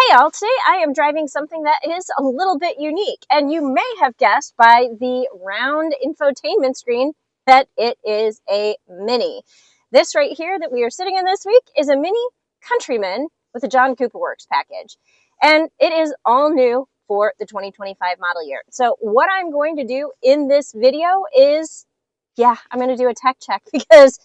Hey all, today I am driving something that is a little bit unique, and you may have guessed by the round infotainment screen that it is a Mini. This right here that we are sitting in this week is a Mini Countryman with a John Cooper Works package, and it is all new for the 2025 model year. So what I'm going to do in this video is, I'm going to do a tech check because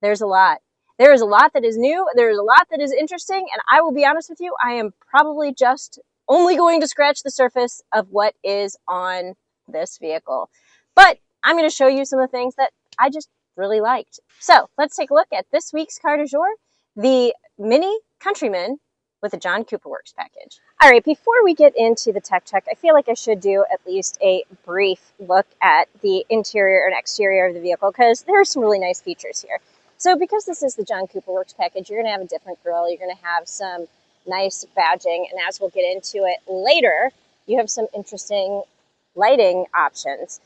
there's a lot. There is a lot that is new. There is a lot that is interesting. And I will be honest with you, I am probably just only going to scratch the surface of what is on this vehicle. But I'm going to show you some of the things that I just really liked. So let's take a look at this week's car du jour, the Mini Countryman with a John Cooper Works package. All right, before we get into the tech check, I feel like I should do at least a brief look at the interior and exterior of the vehicle because there are some really nice features here. So because this is the John Cooper Works package, you're going to have a different grille. You're going to have some nice badging. And as we'll get into it later, you have some interesting lighting options.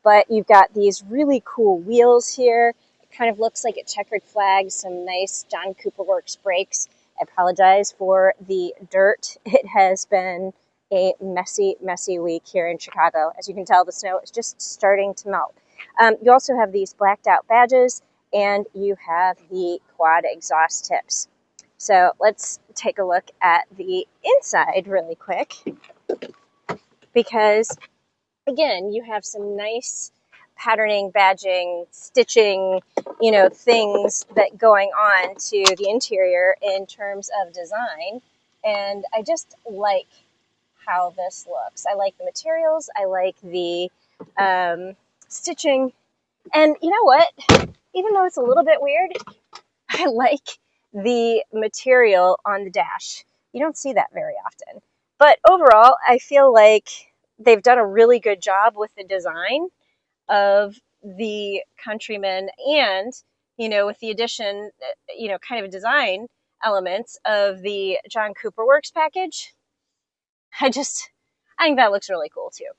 But you've got these really cool wheels here. It kind of looks like a checkered flag, some nice John Cooper Works brakes. I apologize for the dirt. It has been a messy, messy week here in Chicago. As you can tell, the snow is just starting to melt. You also have these blacked out badges, and you have the quad exhaust tips. So let's take a look at the inside really quick, because again, you have some nice patterning, badging, stitching, things that going on to the interior in terms of design. And I just like how this looks. I like the materials. I like the stitching. And you know what? Even though it's a little bit weird, I like the material on the dash. You don't see that very often. But overall, I feel like they've done a really good job with the design of the Countryman and, with the addition, kind of design elements of the John Cooper Works package. I think that looks really cool too.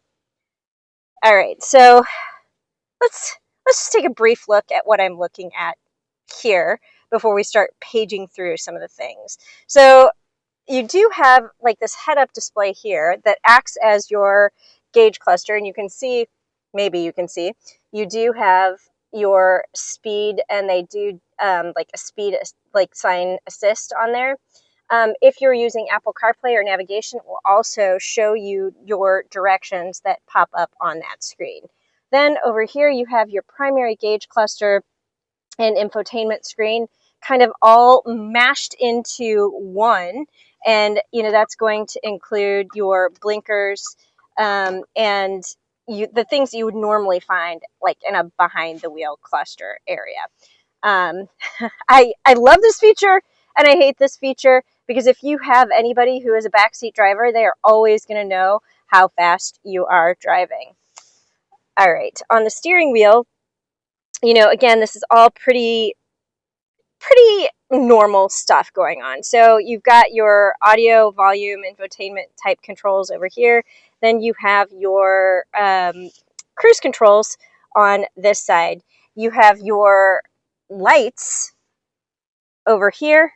All right, so let's just take a brief look at what I'm looking at here before we start paging through some of the things. So you do have like this head-up display here that acts as your gauge cluster, and you can see, you do have your speed, and they do like a speed sign assist on there. If you're using Apple CarPlay or navigation, it will also show you your directions that pop up on that screen. Then over here, you have your primary gauge cluster and infotainment screen kind of all mashed into one. And, that's going to include your blinkers and the things you would normally find like in a behind the wheel cluster area. I love this feature and I hate this feature because if you have anybody who is a backseat driver, they are always going to know how fast you are driving. All right, on the steering wheel, again, this is all pretty normal stuff going on. So you've got your audio, volume, infotainment type controls over here. Then you have your cruise controls on this side. You have your lights over here.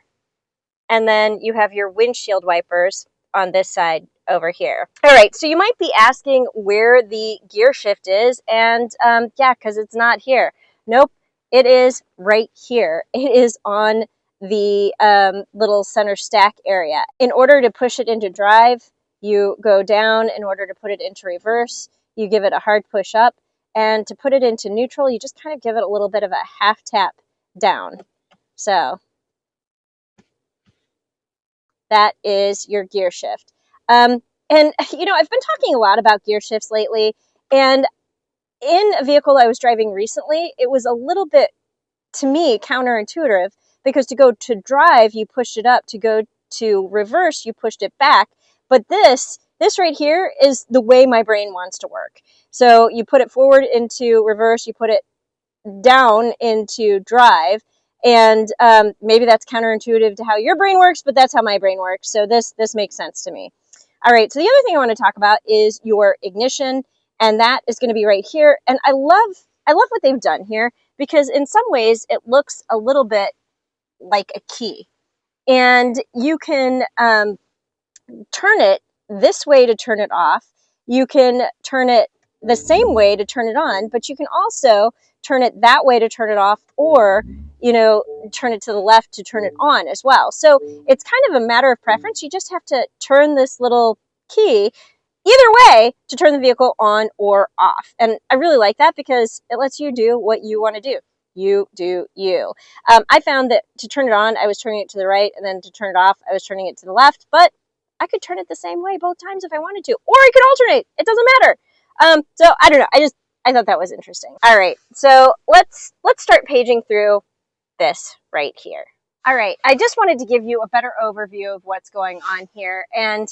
And then you have your windshield wipers on this side over here. All right, so you might be asking where the gear shift is, and because it's not here. Nope, it is right here. It is on the little center stack area. In order to push it into drive, you go down. In order to put it into reverse, you give it a hard push up. And to put it into neutral, you just kind of give it a little bit of a half tap down. So that is your gear shift. And, I've been talking a lot about gear shifts lately. And in a vehicle I was driving recently, it was a little bit, to me, counterintuitive because to go to drive, you pushed it up. To go to reverse, you pushed it back. But this right here is the way my brain wants to work. So you put it forward into reverse, you put it down into drive. And maybe that's counterintuitive to how your brain works, but that's how my brain works. So this makes sense to me. All right, so the other thing I want to talk about is your ignition, and that is going to be right here. And I love what they've done here because in some ways it looks a little bit like a key. And you can turn it this way to turn it off. You can turn it the same way to turn it on, but you can also turn it that way to turn it off, or, you know, turn it to the left to turn it on as well. So it's kind of a matter of preference. You just have to turn this little key either way to turn the vehicle on or off. And I really like that because it lets you do what you want to do. You do you. I found that to turn it on, I was turning it to the right, and then to turn it off, I was turning it to the left, but I could turn it the same way both times if I wanted to, or I could alternate. It doesn't matter. So I don't know. I thought that was interesting. All right, so let's start paging through this right here. All right, I just wanted to give you a better overview of what's going on here, and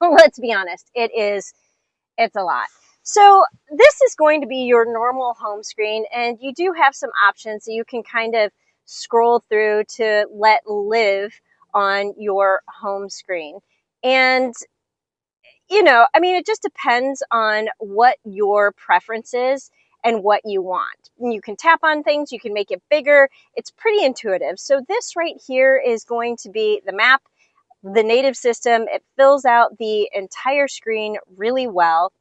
well, let's be honest, it's a lot. So this is going to be your normal home screen, and you do have some options that you can kind of scroll through to let live on your home screen. And, you know, I mean, it just depends on what your preference is and what you want. You can tap on things, you can make it bigger. It's pretty intuitive. So this right here is going to be the map, the native system. It fills out the entire screen really well.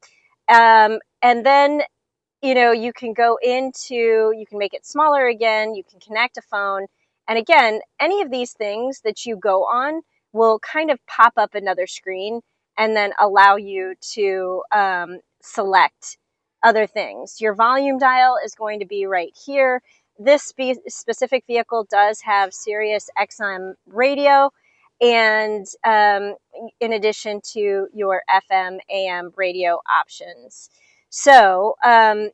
And then, you know, you can go into, you can make it smaller again, you can connect a phone. And again, any of these things that you go on will kind of pop up another screen and then allow you to select other things. Your volume dial is going to be right here. This specific vehicle does have Sirius XM radio, and in addition to your FM, AM radio options. So,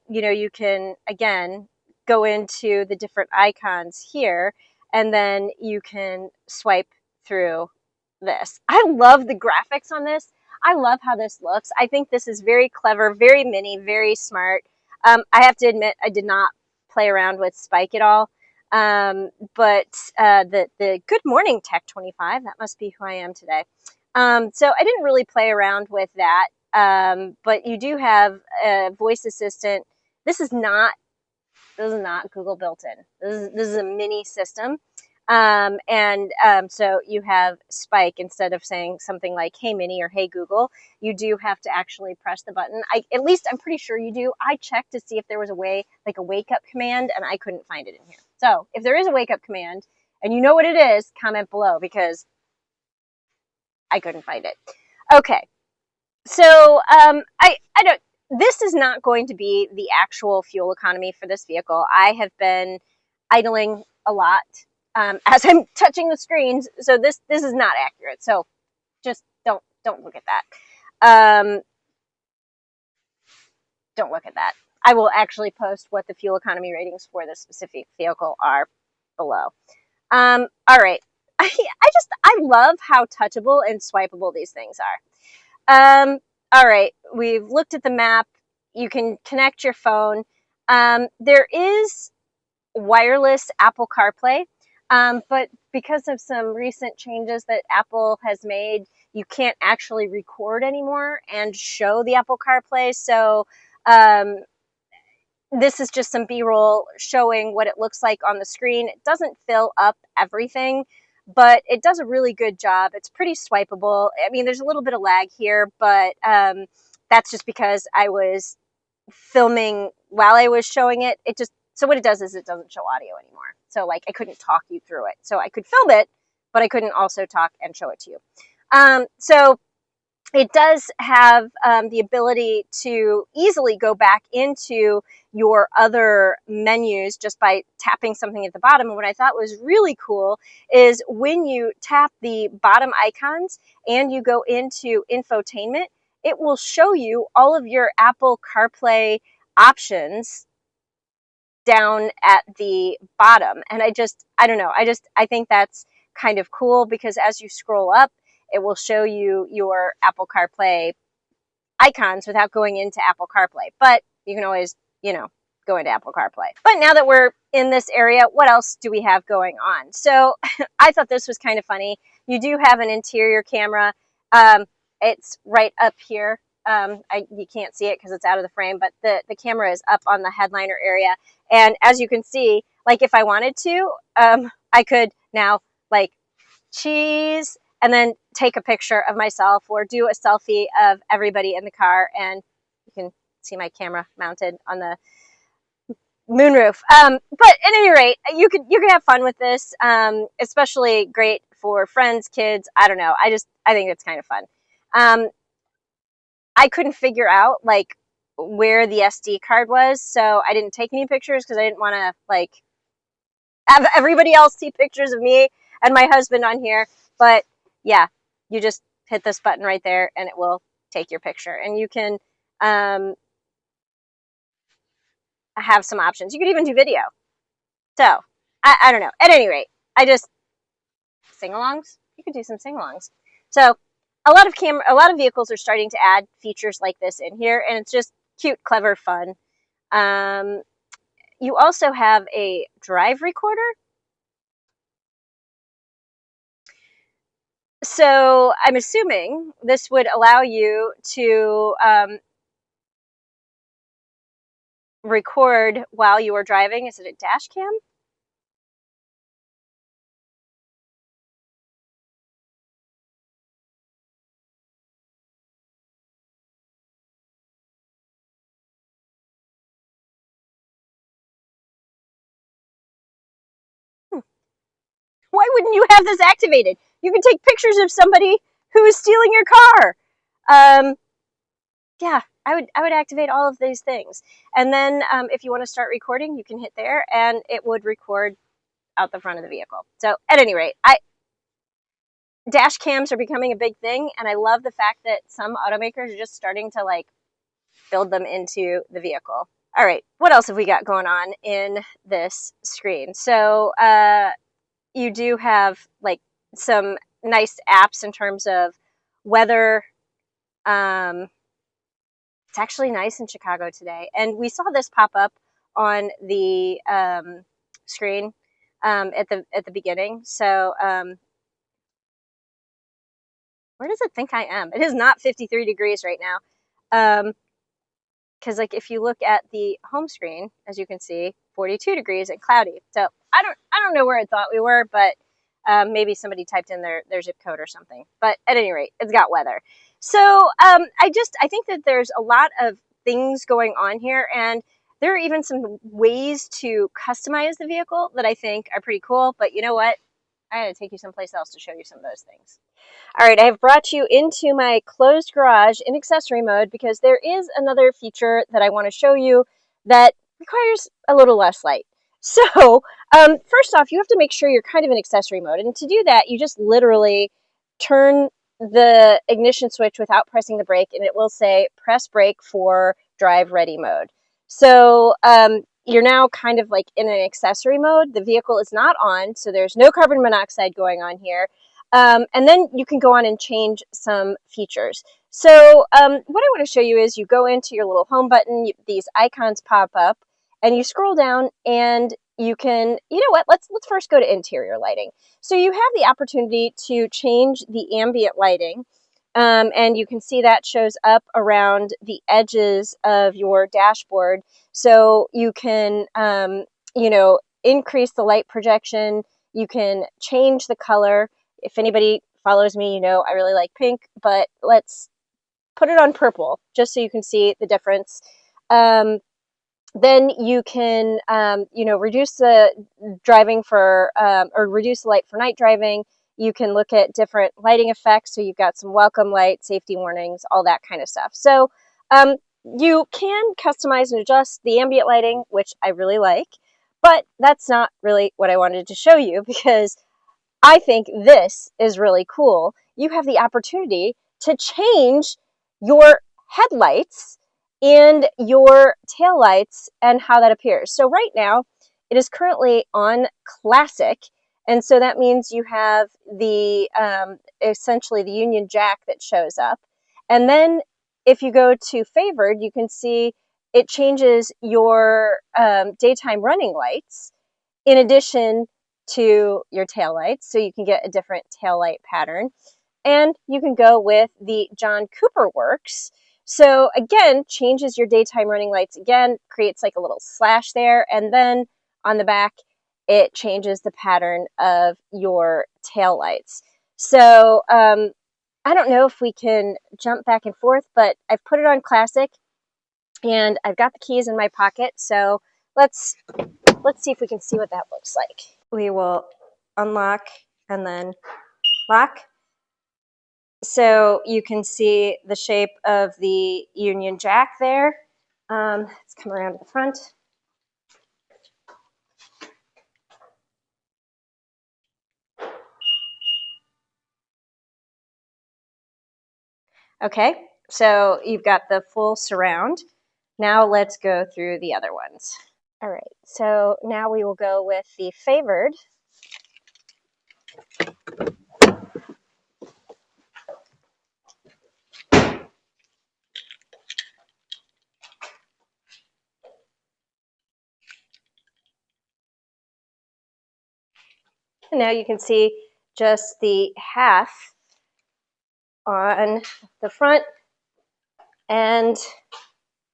you know, you can, again, go into the different icons here, and then you can swipe through this. I love the graphics on this. I love how this looks. I think this is very clever, very mini, very smart. I have to admit, I did not play around with Spike at all. But the Good Morning Tech 25, that must be who I am today. So I didn't really play around with that. But you do have a voice assistant. This is not Google built-in. This is a mini system. So you have Spike. Instead of saying something like, "Hey Mini" or "Hey Google," you do have to actually press the button. At least I'm pretty sure you do. I checked to see if there was a way, like a wake up command, and I couldn't find it in here. So if there is a wake up command and you know what it is, comment below, because I couldn't find it. Okay. So I don't. This is not going to be the actual fuel economy for this vehicle. I have been idling a lot as I'm touching the screens, so this is not accurate. So just don't look at that. Don't look at that. I will actually post what the fuel economy ratings for this specific vehicle are below. All right. I love how touchable and swipeable these things are. All right, we've looked at the map. You can connect your phone. There is wireless Apple CarPlay, but because of some recent changes that Apple has made, you can't actually record anymore and show the Apple CarPlay. So this is just some B-roll showing what it looks like on the screen. It doesn't fill up everything, but it does a really good job. It's pretty swipeable. I mean, there's a little bit of lag here, but that's just because I was filming while I was showing it. So what it does is it doesn't show audio anymore. So like I couldn't talk you through it. So I could film it, but I couldn't also talk and show it to you. So it does have the ability to easily go back into your other menus just by tapping something at the bottom. And what I thought was really cool is when you tap the bottom icons and you go into infotainment, it will show you all of your Apple CarPlay options down at the bottom. And I don't know, I think that's kind of cool, because as you scroll up, it will show you your Apple CarPlay icons without going into Apple CarPlay. But you can always, go into Apple CarPlay. But now that we're in this area, what else do we have going on? So I thought this was kind of funny. You do have an interior camera. It's right up here. You can't see it because it's out of the frame, but the camera is up on the headliner area. And as you can see, like if I wanted to, I could now like cheese, and then take a picture of myself or do a selfie of everybody in the car. And you can see my camera mounted on the moonroof. But at any rate, you could have fun with this, especially great for friends, kids. I don't know. I think it's kind of fun. I couldn't figure out like where the SD card was, so I didn't take any pictures because I didn't want to like have everybody else see pictures of me and my husband on here. But yeah, you just hit this button right there and it will take your picture, and you can have some options. You could even do video. So I don't know. At any rate, I just sing-alongs. You could do some sing-alongs. So a lot of vehicles are starting to add features like this in here, and it's just cute, clever, fun. You also have a drive recorder. So I'm assuming this would allow you to record while you are driving. Is it a dash cam? Why wouldn't you have this activated? You can take pictures of somebody who is stealing your car. Yeah, I would activate all of these things. And then if you want to start recording, you can hit there and it would record out the front of the vehicle. So at any rate, dash cams are becoming a big thing, and I love the fact that some automakers are just starting to like build them into the vehicle. All right, what else have we got going on in this screen? So you do have like some nice apps in terms of weather. It's actually nice in Chicago today, and we saw this pop up on the screen at the beginning. So where does it think I am? It is not 53 degrees right now. Because like if you look at the home screen, as you can see, 42 degrees and cloudy. So I don't know where it thought we were, but maybe somebody typed in their zip code or something. But at any rate, it's got weather. So I think that there's a lot of things going on here, and there are even some ways to customize the vehicle that I think are pretty cool. But you know what? I had to take you someplace else to show you some of those things. All right, I have brought you into my closed garage in accessory mode because there is another feature that I want to show you that requires a little less light. So first off, you have to make sure you're kind of in accessory mode. And to do that, you just literally turn the ignition switch without pressing the brake, and it will say press brake for drive ready mode. So you're now kind of like in an accessory mode. The vehicle is not on, so there's no carbon monoxide going on here. And then you can go on and change some features. So what I want to show you is you go into your little home button, these icons pop up, and you scroll down and you can, you know what, let's first go to interior lighting. So you have the opportunity to change the ambient lighting, and you can see that shows up around the edges of your dashboard. So you can, increase the light projection, you can change the color. If anybody follows me, you know I really like pink, but let's put it on purple just so you can see the difference. Then you can, reduce the driving for, or reduce the light for night driving. You can look at different lighting effects. So you've got some welcome light, safety warnings, all that kind of stuff. So you can customize and adjust the ambient lighting, which I really like, but that's not really what I wanted to show you because I think this is really cool. You have the opportunity to change your headlights and your taillights and how that appears. So right now, it is currently on classic, and so that means you have the essentially the Union Jack that shows up. And then if you go to favored, you can see it changes your daytime running lights in addition to your taillights, so you can get a different taillight pattern. And you can go with the John Cooper Works. So again, changes your daytime running lights again, creates like a little slash there, and then on the back, it changes the pattern of your taillights. So I don't know if we can jump back and forth, but I've put it on classic and I've got the keys in my pocket. So let's see if we can see what that looks like. We will unlock and then lock. So you can see the shape of the Union Jack there. Let's come around to the front. Okay, so you've got the full surround. Now let's go through the other ones. All right, so now we will go with the favored. And now you can see just the half on the front and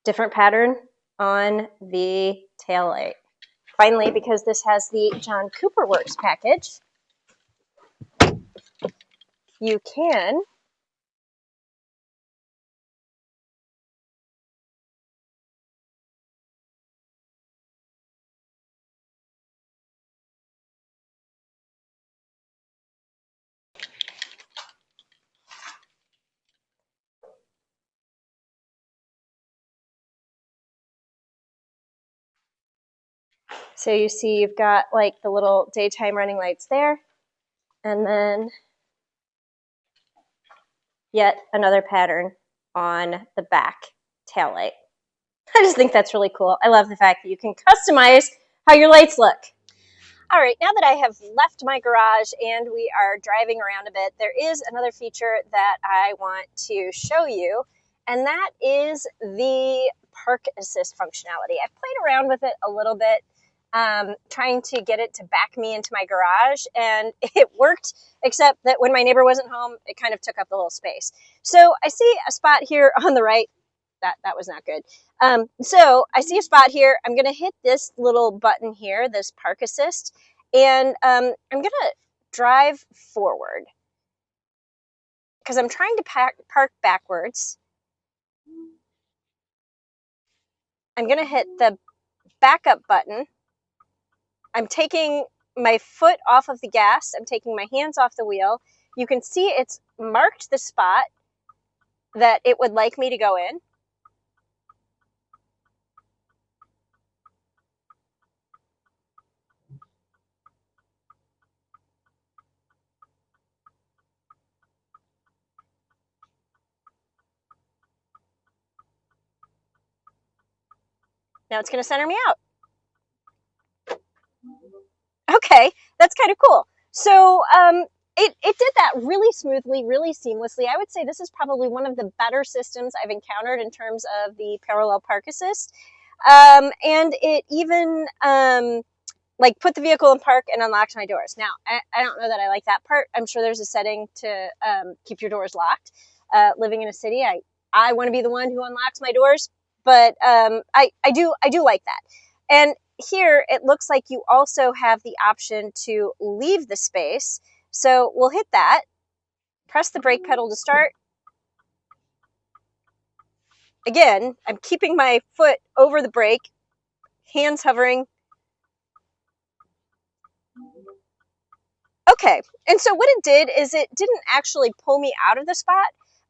different pattern on the tail light. Finally, because this has the John Cooper Works package, you can so you see you've got like the little daytime running lights there, and then yet another pattern on the back tail light. I just think that's really cool. I love the fact that you can customize how your lights look. All right, now that I have left my garage and we are driving around a bit, there is another feature that I want to show you, and that is the park assist functionality. I've played around with it a little bit, trying to get it to back me into my garage, and it worked, except that when my neighbor wasn't home, it kind of took up the whole space. So I see a spot here on the right. That was not good. So I see a spot here. I'm going to hit this little button here, this park assist, and I'm going to drive forward because I'm trying to park backwards. I'm going to hit the backup button. I'm taking my foot off of the gas. I'm taking my hands off the wheel. You can see it's marked the spot that it would like me to go in. Now it's going to center me out. Okay, that's kind of cool. So it did that really smoothly, really seamlessly. I would say this is probably one of the better systems I've encountered in terms of the parallel park assist. And it even like put the vehicle in park and unlocked my doors. Now, I don't know that I like that part. I'm sure there's a setting to keep your doors locked. Living in a city, I want to be the one who unlocks my doors, but I do like that. And here it looks like you also have the option to leave the space. So we'll hit that, press the brake pedal to start. Again, I'm keeping my foot over the brake, hands hovering. Okay, and so what it did is it didn't actually pull me out of the spot,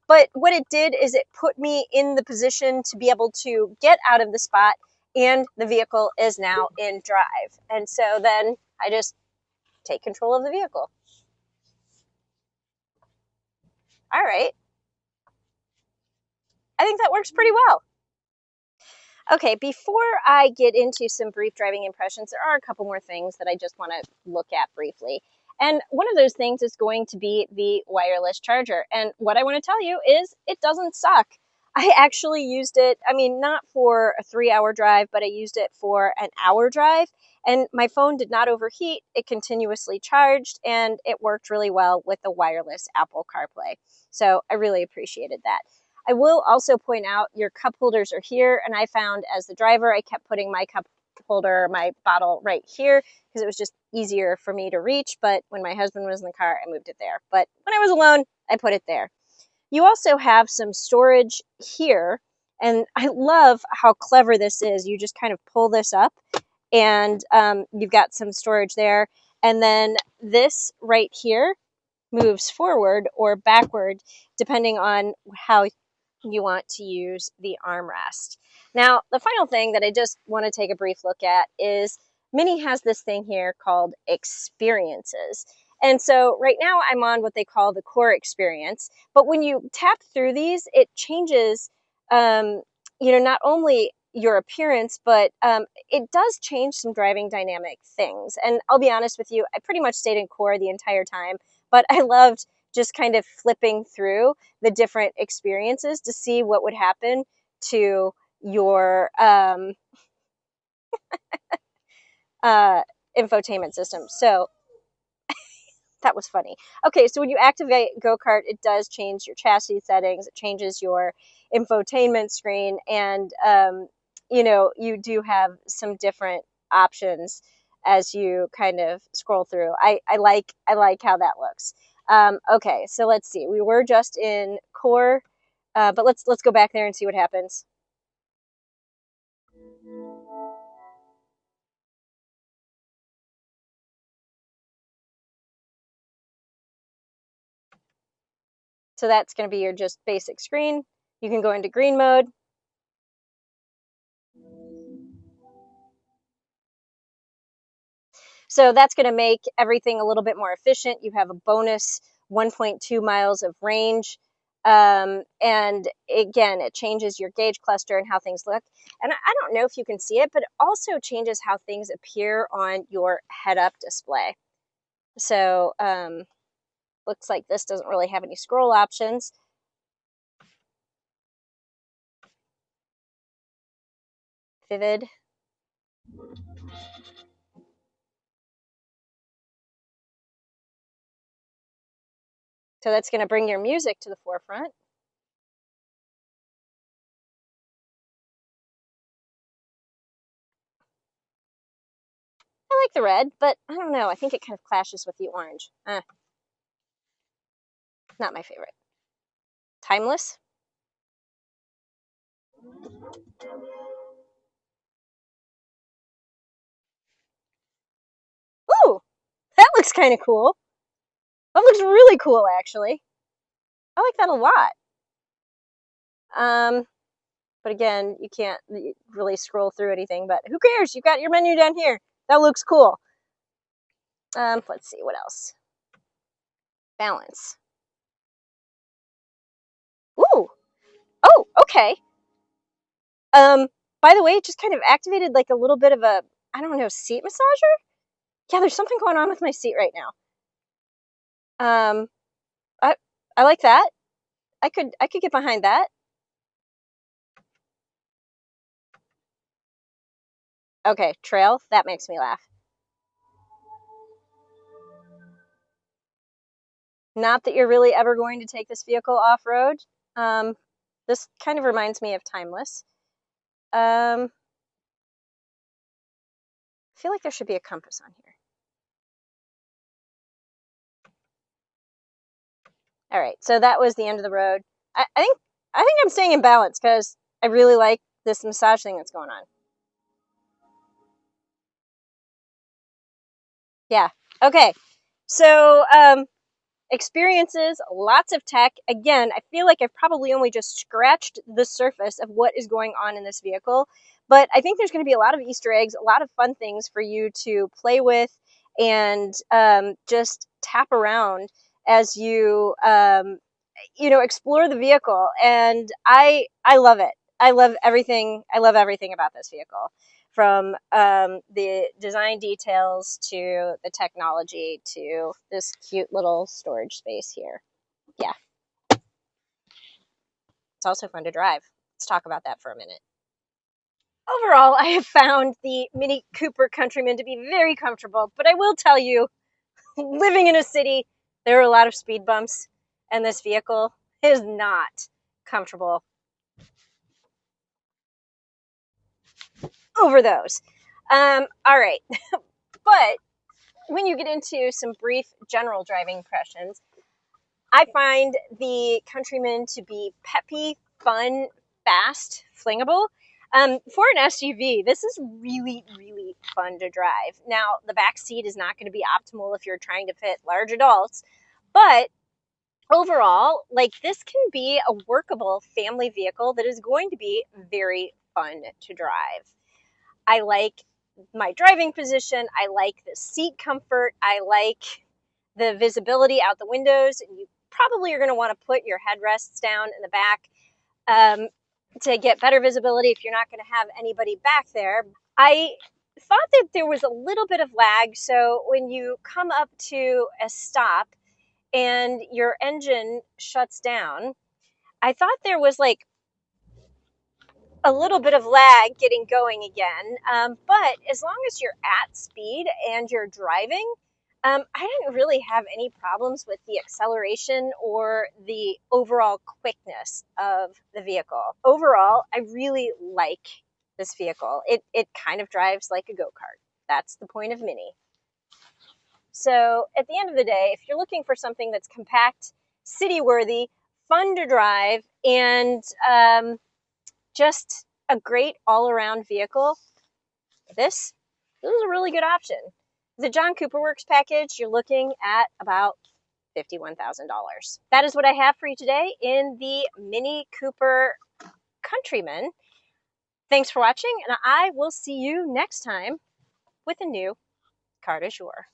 but what it did is it put me in the position to be able to get out of the spot, and the vehicle is now in drive. And so then I just take control of the vehicle. All right. I think that works pretty well. Okay, before I get into some brief driving impressions, there are a couple more things that I just want to look at briefly. And one of those things is going to be the wireless charger. And what I want to tell you is it doesn't suck. I actually used it, I mean, not for a 3-hour drive, but I used it for an hour drive. And my phone did not overheat. It continuously charged, and it worked really well with the wireless Apple CarPlay. So I really appreciated that. I will also point out your cup holders are here, and I found as the driver, I kept putting my cup holder, my bottle right here, because it was just easier for me to reach. But when my husband was in the car, I moved it there. But when I was alone, I put it there. You also have some storage here, and I love how clever this is. You just kind of pull this up, and you've got some storage there. And then this right here moves forward or backward, depending on how you want to use the armrest. Now, the final thing that I just want to take a brief look at is Mini has this thing here called experiences. And so right now I'm on what they call the core experience. But when you tap through these, it changes, not only your appearance, but it does change some driving dynamic things. And I'll be honest with you, I pretty much stayed in core the entire time, but I loved just kind of flipping through the different experiences to see what would happen to your infotainment system. So that was funny. Okay, so when you activate Go-Kart, it does change your chassis settings. It changes your infotainment screen, and you do have some different options as you kind of scroll through. I like how that looks. Okay, so let's see. We were just in core, but let's go back there and see what happens. So that's going to be your just basic screen. You can go into green mode. So that's going to make everything a little bit more efficient. You have a bonus 1.2 miles of range. And again, it changes your gauge cluster and how things look. And I don't know if you can see it, but it also changes how things appear on your head-up display. So looks like this doesn't really have any scroll options. Vivid. So that's going to bring your music to the forefront. I like the red, but I don't know. I think it kind of clashes with the orange. Not my favorite. Timeless. Ooh, that looks kind of cool. That looks really cool, actually. I like that a lot. But again, you can't really scroll through anything, but who cares? You've got your menu down here. That looks cool. Let's see, what else? Balance. Ooh. Oh, okay. By the way, it just kind of activated like a little bit of a, I don't know, seat massager? Yeah, there's something going on with my seat right now. I like that. I could get behind that. Okay, trail. That makes me laugh. Not that you're really ever going to take this vehicle off-road. This kind of reminds me of Timeless. I feel like there should be a compass on here. All right, so that was the end of the road. I think I'm staying in balance because I really like this massage thing that's going on. Yeah. Okay. So experiences, lots of tech. Again, I feel like I've probably only just scratched the surface of what is going on in this vehicle, but I think there's going to be a lot of Easter eggs, a lot of fun things for you to play with and just tap around as you explore the vehicle. And I love it. I love everything about this vehicle, from the design details to the technology to this cute little storage space here. Yeah. It's also fun to drive. Let's talk about that for a minute. Overall, I have found the Mini Cooper Countryman to be very comfortable, but I will tell you, living in a city, there are a lot of speed bumps, and this vehicle is not comfortable over those. All right. But when you get into some brief general driving impressions, I find the Countryman to be peppy, fun, fast, flingable. For an SUV, this is really, really fun to drive. Now, the back seat is not going to be optimal if you're trying to fit large adults, but overall, like, this can be a workable family vehicle that is going to be very fun to drive. I like my driving position. I like the seat comfort. I like the visibility out the windows. And you probably are going to want to put your headrests down in the back to get better visibility if you're not going to have anybody back there. I thought that there was a little bit of lag. So when you come up to a stop and your engine shuts down, I thought there was like a little bit of lag getting going again. But as long as you're at speed and you're driving, I didn't really have any problems with the acceleration or the overall quickness of the vehicle. Overall, I really like this vehicle. It kind of drives like a go-kart. That's the point of Mini. So at the end of the day, if you're looking for something that's compact, city-worthy, fun to drive, and just a great all-around vehicle, this is a really good option. The John Cooper Works package, you're looking at about $51,000. That is what I have for you today in the Mini Cooper Countryman. Thanks for watching, and I will see you next time with a new car du jour.